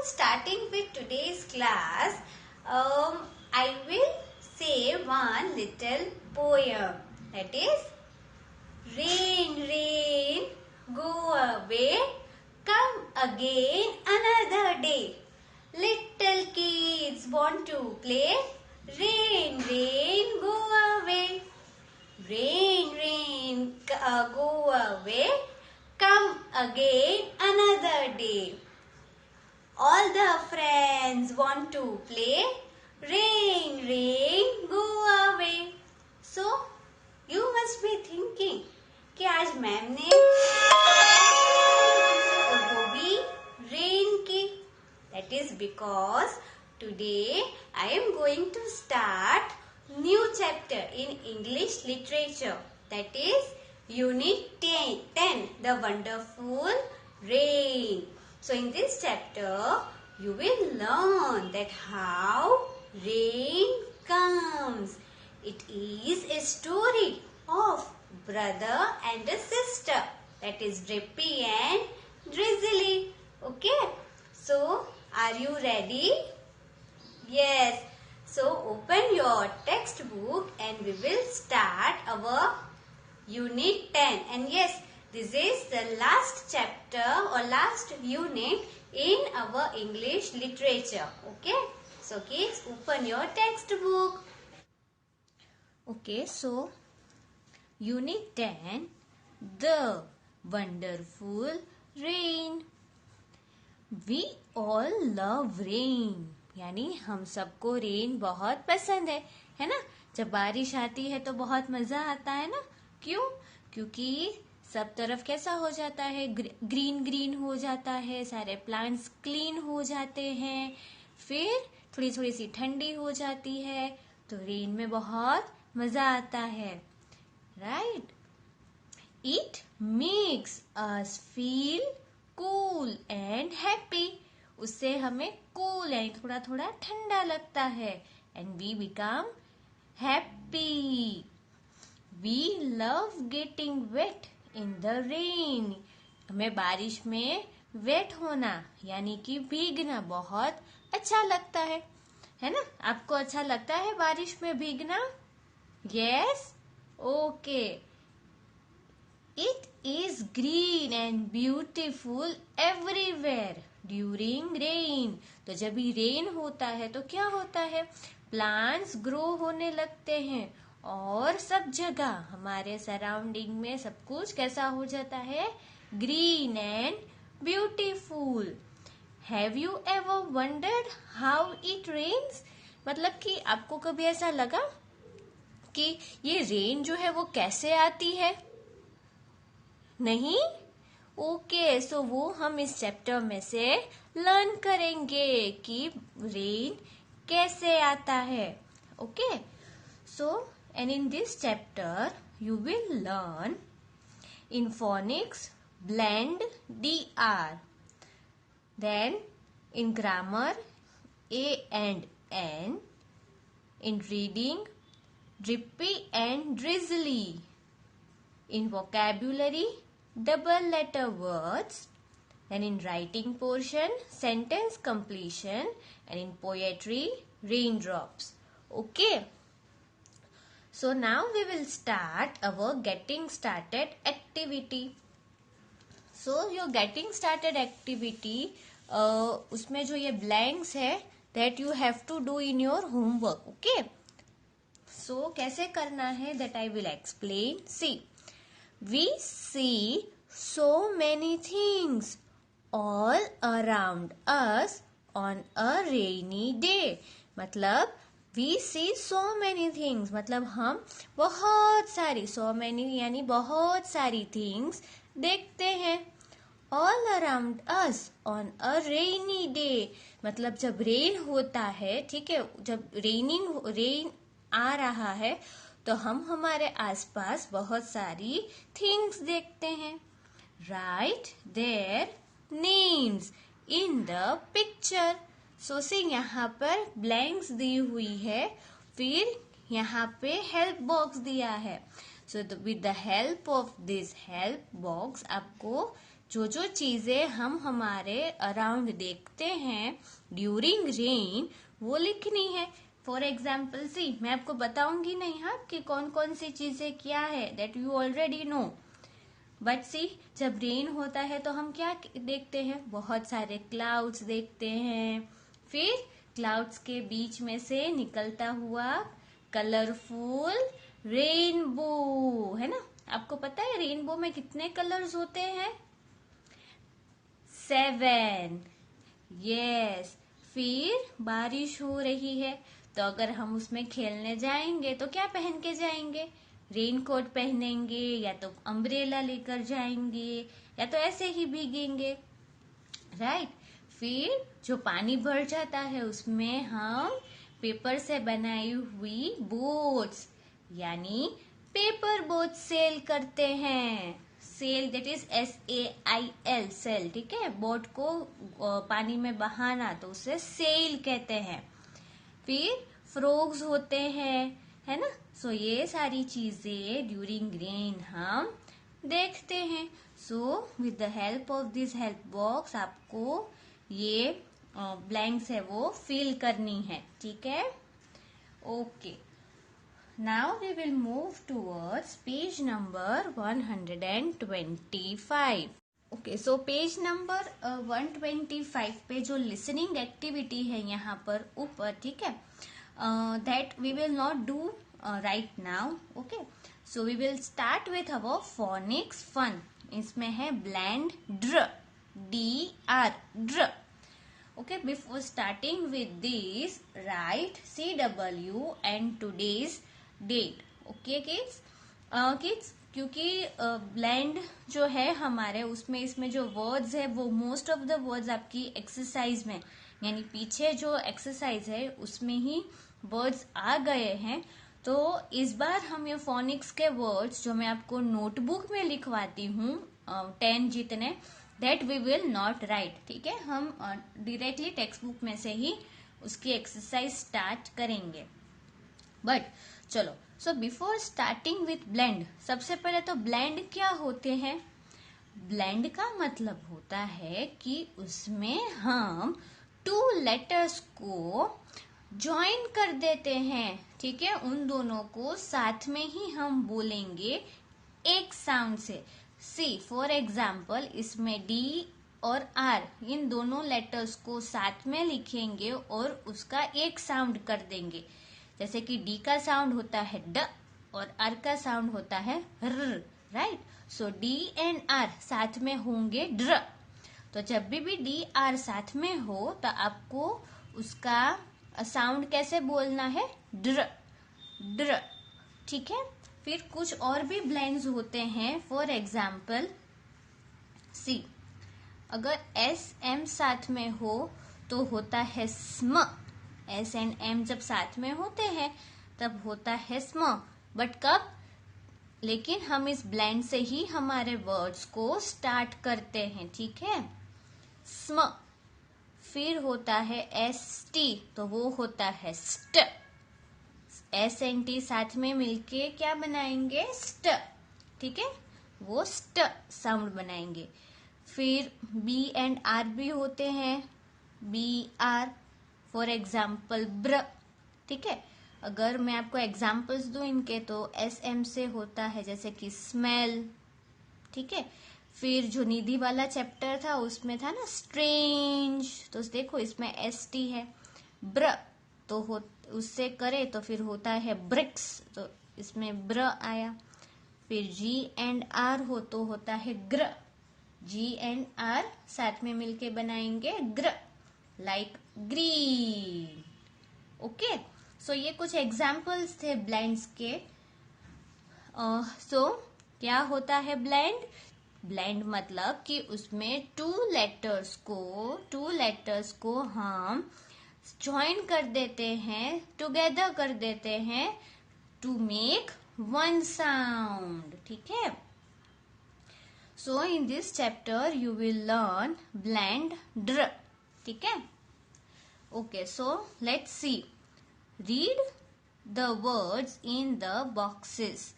starting with today's class, I will say one little poem. That is, rain, rain, go away, come again another day. Little kids want to play. Rain, rain, go away. Rain, rain, go away, come again another day. All the friends want to play. Rain, rain, go away. So, you must be thinking कि आज ma'am ने वो भी rain की. That is because today I am going to start new chapter in English literature. That is Unit 10, The Wonderful Rain. So in this chapter, you will learn that how rain comes. It is a story of brother and a sister. That is Drippy and Drizzly. Okay. So, are you ready? Yes. So, open your textbook and we will start our Unit 10. And yes, this is the last chapter or last unit in our English literature. Okay. So, kids, open your textbook. Okay. So, Unit 10, The Wonderful Rain. We all love rain. यानी हम सबको rain बहुत पसंद है ना. जब बारिश आती है तो बहुत मजा आता है ना. क्यों? क्योंकि सब तरफ कैसा हो जाता है, ग्रीन ग्रीन हो जाता है, सारे प्लांट्स क्लीन हो जाते हैं, फिर थोड़ी थोड़ी सी ठंडी हो जाती है, तो रेन में बहुत मजा आता है. Right. It makes us feel cool and happy. उससे हमें कूल एंड थोड़ा थोड़ा ठंडा लगता है. And we become happy. We love getting wet in the rain. हमें बारिश में वेट होना यानी कि भीगना बहुत अच्छा लगता है ना. आपको अच्छा लगता है बारिश में भीगना? Yes. Okay. It is green and beautiful everywhere during rain. तो जब भी रेन होता है तो क्या होता है? प्लांट्स ग्रो होने लगते हैं और सब जगह हमारे सराउंडिंग में सब कुछ कैसा हो जाता है? Green and beautiful. Have you ever wondered how it rains? मतलब कि आपको कभी ऐसा लगा कि ये रेन जो है वो कैसे आती है? नहीं? ओके. सो वो हम इस चैप्टर में से लर्न करेंगे कि रेन कैसे आता है. Okay. So and in this chapter you will learn in phoenix blend dr, then in grammar a and n, in reading drippy and drizzly, in vocabulary double letter words, then in writing portion sentence completion, and in poetry raindrops. Okay. So now we will start our getting started activity. So your getting started activity, उसमें जो ये blanks है that you have to do in your homework. Okay. So कैसे करना है that I will explain. See. We see so many things all around us on a rainy day. मतलब we see so many things मतलब हम बहुत सारी, so many यानी बहुत सारी things देखते हैं. all around us on a rainy day मतलब जब रेन होता है, ठीक है, जब रेन आ रहा है तो हम हमारे आसपास बहुत सारी थिंग्स देखते हैं. Write their names in the picture. So से यहाँ पर ब्लैंक्स दी हुई है, फिर यहाँ पे हेल्प बॉक्स दिया है. So with the help of this help box आपको जो जो चीजें हम हमारे अराउंड देखते हैं ड्यूरिंग रेन वो लिखनी है। फॉर एग्जाम्पल सी, मैं आपको बताऊंगी नहीं हाँ कि कौन कौन सी चीजें क्या है, that you already know. But see, जब रेन होता है तो हम क्या देखते हैं, बहुत सारे क्लाउड्स देखते हैं, फिर क्लाउड्स के बीच में से निकलता हुआ कलरफुल रेनबो, है ना। आपको पता है रेनबो में कितने कलर्स होते हैं? 7। यस। फिर बारिश हो रही है तो अगर हम उसमें खेलने जाएंगे तो क्या पहन के जाएंगे? रेनकोट पहनेंगे, या तो अम्ब्रेला लेकर जाएंगे, या तो ऐसे ही भीगेंगे, राइट। फिर जो पानी भर जाता है उसमें हम पेपर से बनाई हुई बोट्स यानी पेपर बोट सेल करते हैं। Sail that is SAIL, sail, ठीक है। बोट को पानी में बहाना तो उसे सेल कहते हैं। फिर फ्रॉग्स होते हैं, है ना। सो ये सारी चीजें ड्यूरिंग रेन हम देखते हैं। So with the help of this help box आपको ये ब्लैंक्स है वो फिल करनी है, ठीक है। Okay, now we will move towards page number 125। Okay, so page number 125 पे जो लिसनिंग एक्टिविटी है यहाँ पर ऊपर, ठीक है, that we will not do right now. Okay, so we will start with our phonics fun. इसमें है ब्लेंड, ड्र, DR, ड्र। Okay, before starting with this, write CW and today's date. Okay, kids? Kids, क्योंकि blend जो है हमारे उसमें इसमें जो वर्ड्स है वो मोस्ट ऑफ द वर्ड्स आपकी एक्सरसाइज में यानी पीछे जो एक्सरसाइज है उसमें ही वर्ड्स आ गए हैं। तो इस बार हम ये फोनिक्स के वर्ड्स जो मैं आपको नोटबुक में लिखवाती हूँ 10 जितने, that we will not write, ठीक है। हम डायरेक्टली टेक्स्ट बुक में से ही उसकी एक्सरसाइज स्टार्ट करेंगे। बट चलो, so before starting with blend, सबसे पहले तो ब्लेंड क्या होते हैं? ब्लेंड का मतलब होता है कि उसमें हम 2 लेटर्स को ज्वाइन कर देते हैं, ठीक है। उन दोनों को साथ में ही हम बोलेंगे एक साउंड से। सी फॉर एग्जाम्पल, इसमें D और R इन दोनों लेटर्स को साथ में लिखेंगे और उसका एक साउंड कर देंगे। जैसे कि D का साउंड होता है ड और R का साउंड होता है र, राइट। सो D एंड R साथ में होंगे ड्र। तो जब भी DR साथ में हो तो आपको उसका साउंड कैसे बोलना है? ड्र, ड्र, ठीक है। फिर कुछ और भी ब्लेंड्स होते हैं। फॉर एग्जाम्पल सी, अगर SM साथ में हो तो होता है स्म। S एंड M जब साथ में होते हैं तब होता है स्म। बट कब? लेकिन हम इस ब्लेंड से ही हमारे वर्ड्स को स्टार्ट करते हैं, ठीक है। स्म। फिर होता है ST तो वो होता है स्ट। S एंड T साथ में मिलके क्या बनाएंगे? स्ट, ठीक है। वो स्ट साउंड बनाएंगे। फिर B एंड R भी होते हैं, BR। फॉर एग्जाम्पल ब्र, ठीक है। अगर मैं आपको एग्जाम्पल्स दूं इनके तो SM से होता है जैसे कि स्मेल, ठीक है। फिर जो निधि वाला चैप्टर था उसमें था ना स्ट्रेंज, तो देखो इसमें ST है। ब्र तो उससे करे तो फिर होता है ब्रिक्स, तो इसमें ब्र आया। फिर G एंड R हो तो होता है ग्र। G एंड R साथ में मिलके बनाएंगे ग्र, लाइक ग्रीन। ओके, सो ये कुछ एग्जाम्पल्स थे ब्लेंड्स के। सो क्या होता है ब्लेंड? ब्लेंड मतलब कि उसमें 2 लेटर्स को हम ज्वाइन कर देते हैं, टुगेदर कर देते हैं टू मेक वन साउंड, ठीक है। So in this chapter you will learn blend dr, ठीक है। Okay, so let's see, read the words in the boxes,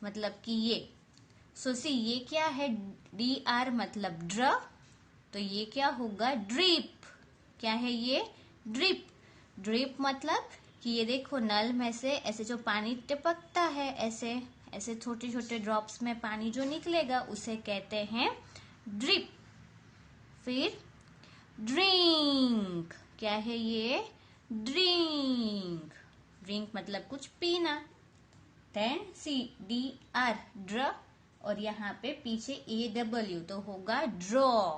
मतलब कि ये सो सी ये क्या है, DR मतलब ड्र, तो ये क्या होगा, ड्रिप। क्या है ये, ड्रिप। ड्रिप मतलब कि ये देखो नल में से ऐसे जो पानी टपकता है, ऐसे ऐसे छोटे छोटे ड्रॉप्स में पानी जो निकलेगा उसे कहते हैं ड्रिप। फिर ड्रिंक, क्या है ये, ड्रिंक। ड्रिंक मतलब कुछ पीना। देन CDR ड्र, और यहाँ पे पीछे AW तो होगा ड्रॉ।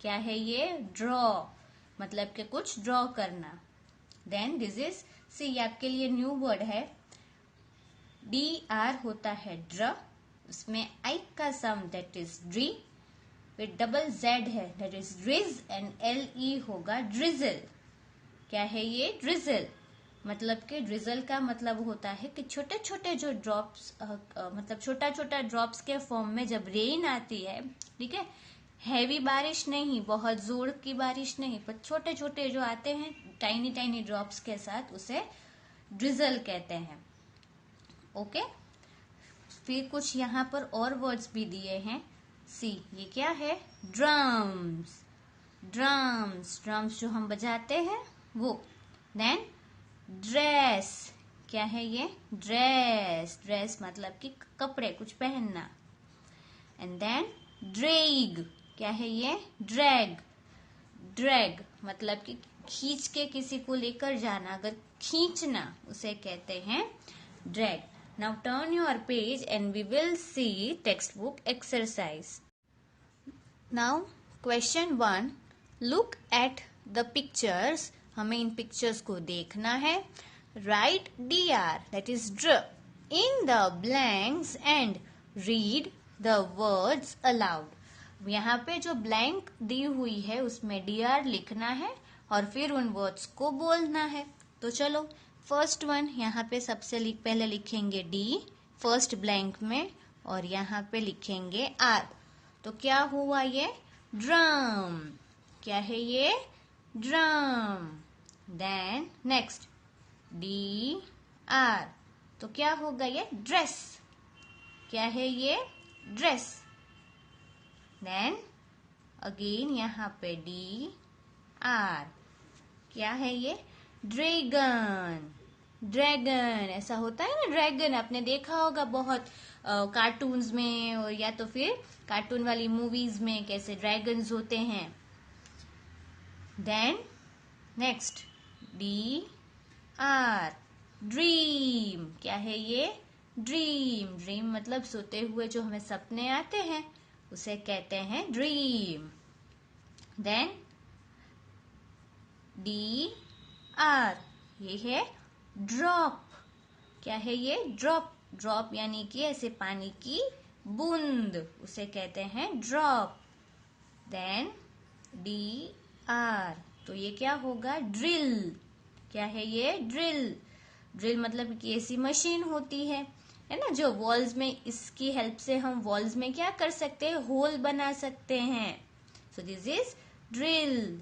क्या है ये, ड्रॉ मतलब कि कुछ ड्रॉ करना। देन दिस इज, सी आपके लिए न्यू वर्ड है। DR होता है ड्र, उसमें I का साउंड दैट इज ड्री, फिर डबल Z है दैट इज ड्रिज, एंड LE होगा ड्रिजल। क्या है ये, ड्रिजल। मतलब कि ड्रिजल का मतलब होता है कि छोटे छोटे जो ड्रॉप्स, मतलब छोटा छोटा ड्रॉप्स के फॉर्म में जब रेन आती है, ठीक है, हैवी बारिश नहीं, बहुत जोर की बारिश नहीं, पर छोटे छोटे जो आते हैं टाइनी टाइनी ड्रॉप्स के साथ, उसे ड्रिजल कहते हैं। ओके, फिर कुछ यहाँ पर और वर्ड्स भी दिए हैं। सी ये क्या है, ड्रम्स। ड्रम्स, ड्रम्स जो हम बजाते हैं वो। देन ड्रेस, क्या है ये, ड्रेस। ड्रेस मतलब कि कपड़े, कुछ पहनना। एंड देन ड्रैग, क्या है ये, ड्रैग। ड्रैग मतलब कि खींच के किसी को लेकर जाना, अगर खींचना उसे कहते हैं drag. Now turn your page and we will see textbook exercise. Now question 1, look at the pictures. हमें इन पिक्चर्स को देखना है। राइट DR दैट इज ड्र इन the blanks and read the words allowed. यहाँ पे जो ब्लैंक दी हुई है उसमें DR लिखना है और फिर उन वर्ड्स को बोलना है। तो चलो, फर्स्ट वन यहाँ पे सबसे पहले लिखेंगे D फर्स्ट ब्लैंक में, और यहाँ पे लिखेंगे R। तो क्या हुआ ये, ड्रम। क्या है ये, ड्रम। देन नेक्स्ट DR, तो क्या होगा ये, ड्रेस। क्या है ये, ड्रेस। देन अगेन यहाँ पे DR, क्या है ये, ड्रैगन। ड्रैगन ऐसा होता है ना, ड्रैगन आपने देखा होगा बहुत कार्टून्स में, और या तो फिर कार्टून वाली मूवीज में कैसे ड्रैगन्स होते हैं। Then next DR, dream. क्या है ये, ड्रीम। ड्रीम मतलब सोते हुए जो हमें सपने आते हैं उसे कहते हैं ड्रीम। देन DR, ये है ड्रॉप। क्या है ये, ड्रॉप। ड्रॉप यानी कि ऐसे पानी की बूंद, उसे कहते हैं ड्रॉप। देन DR, तो ये क्या होगा, ड्रिल। क्या है ये, ड्रिल। ड्रिल मतलब कि ऐसी मशीन होती है ना, जो वॉल्स में, इसकी हेल्प से हम वॉल्स में क्या कर सकते हैं, होल बना सकते हैं। So this is drill.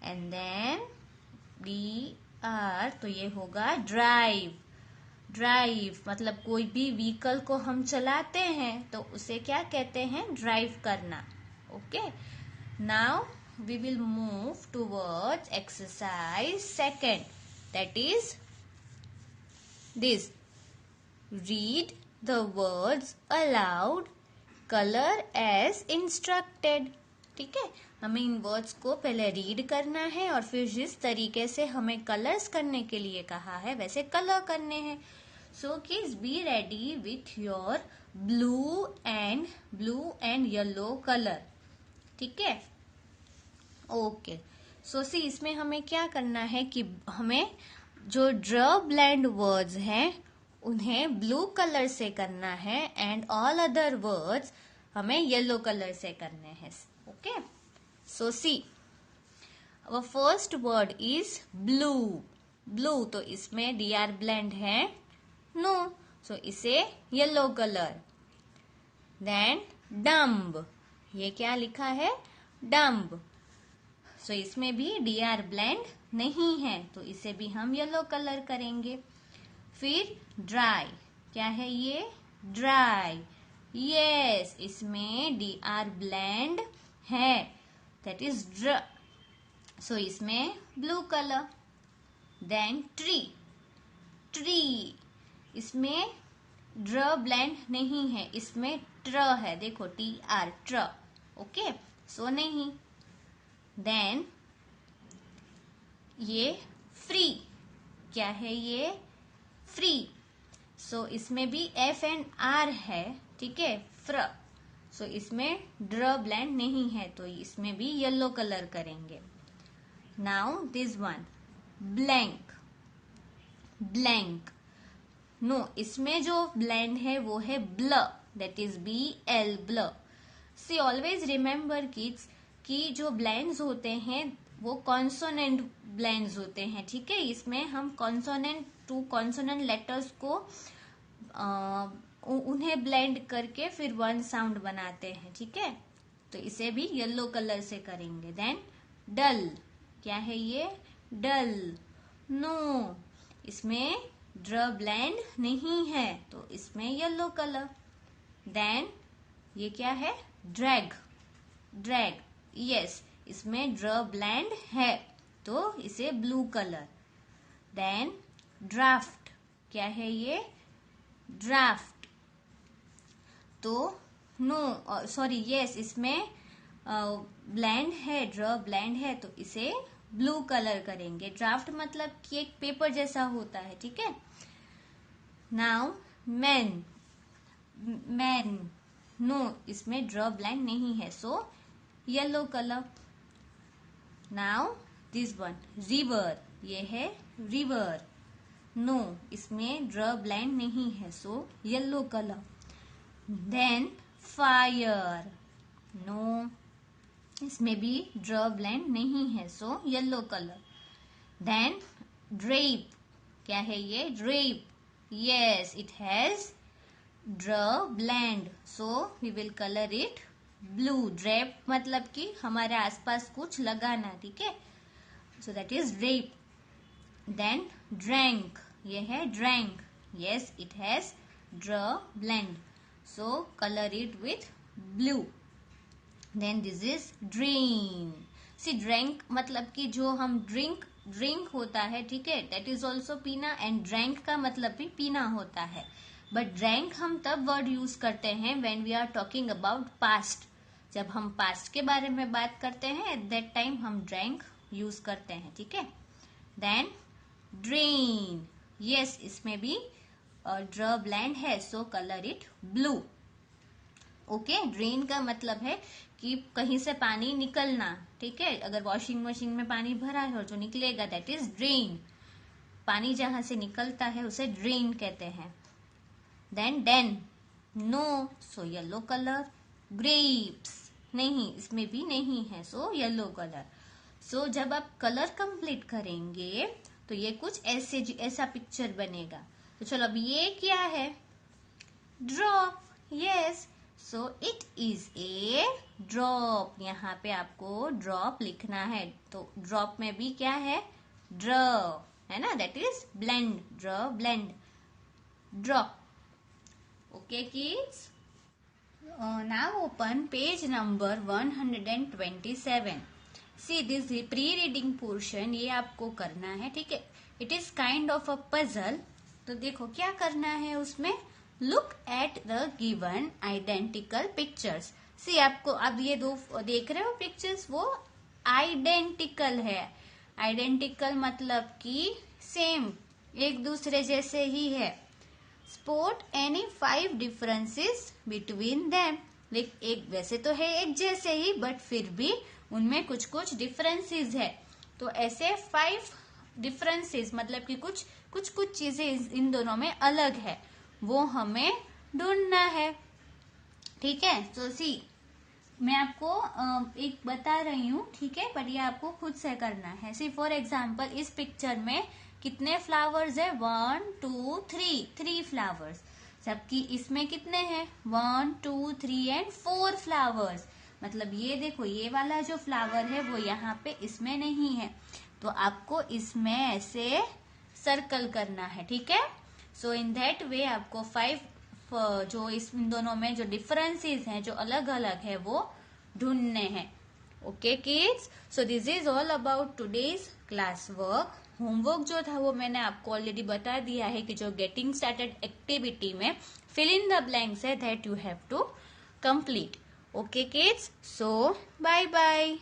And then DR, तो ये होगा ड्राइव। ड्राइव मतलब कोई भी व्हीकल को हम चलाते हैं तो उसे क्या कहते हैं, ड्राइव करना। Okay, now we will move towards exercise second, that is this. Read the words aloud, color as instructed. ठीक है, हमें इन वर्ड्स को पहले रीड करना है और फिर जिस तरीके से हमें कलर्स करने के लिए कहा है वैसे कलर करने हैं। So kids be ready with your blue and yellow colour. ठीक है, ओके। सो सी इसमें हमें क्या करना है कि हमें जो ड्र ब्लेंड वर्ड्स हैं उन्हें ब्लू कलर से करना है एंड ऑल अदर वर्ड्स हमें येलो कलर से करने हैं। Okay, so see our first word is blue. Blue, तो इसमें DR ब्लेंड है, नो, सो इसे येलो कलर। देन डम्ब, ये क्या लिखा है, डम्ब, सो इसमें भी DR ब्लेंड नहीं है तो इसे भी हम येलो कलर करेंगे। फिर ड्राई, क्या है ये, ड्राई। यस, इसमें dr ब्लेंड है, दैट इज ड्र, सो इसमें blue colour. Then tree, tree, इसमें ड्र ब्लेंड नहीं है, इसमें ट्र है, देखो tr, ट्र, ओके, सो नहीं। देन ये फ्री, क्या है ये? फ्री, सो इसमें भी एफ एंड आर है, ठीक है, फ्र, सो इसमें ड्र ब्लेंड नहीं है, तो इसमें भी येलो कलर करेंगे। Now this one, blank, blank, no, इसमें जो ब्लेंड है वो है ब्ल, दैट इज BL, ब्ल। सी ऑलवेज रिमेम्बर किड्स कि जो ब्लेंड्स होते हैं वो कॉन्सोनेंट ब्लेंड्स होते हैं, ठीक है। इसमें हम कॉन्सोनेंट टू कॉन्सोनेंट लेटर्स को उन्हें ब्लेंड करके फिर वन साउंड बनाते हैं, ठीक है। तो इसे भी येलो कलर से करेंगे। देन डल, क्या है ये? डल, नो, इसमें ड्र ब्लेंड नहीं है, तो इसमें येलो कलर। देन ये क्या है? ड्रैग, ड्रैग, यस, इसमें ड्र ब्लेंड है, तो इसे ब्लू कलर। देन ड्राफ्ट, क्या है ये? ड्राफ्ट, तो नो, सॉरी, यस, इसमें ब्लेंड है, ड्र ब्लेंड है, तो इसे ब्लू कलर करेंगे। ड्राफ्ट मतलब कि एक पेपर जैसा होता है, ठीक है। नाउ मैन, मैन, नो, इसमें ड्र ब्लेंड नहीं है, so yellow colour. Now this one, river, ये है रिवर, नो, इसमें ड्र ब्लेंड नहीं है, so yellow colour. Then fire, no, इसमें भी ड्र ब्लेंड नहीं है, so yellow colour. Then drape, क्या है ये? Drape, yes, it has dr blend, so we will colour it blue. Drape मतलब कि हमारे आसपास कुछ लगाना, ठीक है, so that is drape. Then drank, ये है drank, yes, it has dr blend, so colour it with blue. Then this is drain, see drank मतलब कि जो हम ड्रिंक, ड्रिंक होता है, ठीक है, दैट इज ऑल्सो पीना, एंड ड्रैंक का मतलब भी पीना होता है। बट ड्रैंक हम तब वर्ड यूज करते हैं when we are talking about past, जब हम पास्ट के बारे में बात करते हैं, एट दैट टाइम हम ड्रैंक यूज करते हैं, ठीक है। देन ड्रेन, यस, इसमें भी ड्र ब्लेंड है, so colour it blue, okay. Drain का मतलब है कि कहीं से पानी निकलना, ठीक है, अगर वॉशिंग मशीन में पानी भरा है और जो निकलेगा दैट इज ड्रेन, पानी जहां से निकलता है उसे ड्रेन कहते हैं। Then den, no, so yellow colour. Grapes, नहीं, इसमें भी नहीं है, सो येलो कलर। सो जब आप कलर कंप्लीट करेंगे तो ये कुछ ऐसा पिक्चर बनेगा। तो चलो, अब ये क्या है? Drop, yes, so it is a drop. यहाँ पे आपको ड्रॉप लिखना है, तो ड्रॉप में भी क्या है? ड्र, है ना, that is blend, dr blend, drop, okay kids. Now open page number 127। See this pre reading portion, ये आपको करना है, ठीक है। It is kind of a puzzle, तो देखो क्या करना है उसमें। Look at the given identical pictures. See आपको अब ये दो देख रहे हो पिक्चर्स, वो आइडेंटिकल है। आइडेंटिकल मतलब कि सेम, एक दूसरे जैसे ही है। Spot any 5 differences between them, एक वैसे तो है एक जैसे ही, बट फिर भी उनमें कुछ कुछ डिफरेंसेस है। तो ऐसे 5 डिफरेंसेस मतलब कि कुछ चीजें इन दोनों में अलग है, वो हमें ढूंढना है, ठीक है। तो सी मैं आपको एक बता रही हूँ, ठीक है, पर ये आपको खुद से करना है। सी फॉर एग्जाम्पल, इस पिक्चर में कितने फ्लावर्स है? 1 2 3 फ्लावर्स, जबकि इसमें कितने हैं? 1 2 3 एंड 4 फ्लावर्स। मतलब ये देखो, ये वाला जो फ्लावर है वो यहाँ पे इसमें नहीं है, तो आपको इसमें ऐसे सर्कल करना है, ठीक है। सो इन दैट वे आपको 5 जो इन दोनों में जो डिफरेंसेस हैं, जो अलग अलग है, वो ढूंढने हैं. Okay kids, so this is all about today's class work. Homework जो था वो मैंने आपको ऑलरेडी बता दिया है कि जो गेटिंग स्टार्टेड एक्टिविटी में फिल इन द ब्लैंक्स है that you have to complete. Okay kids, so bye bye.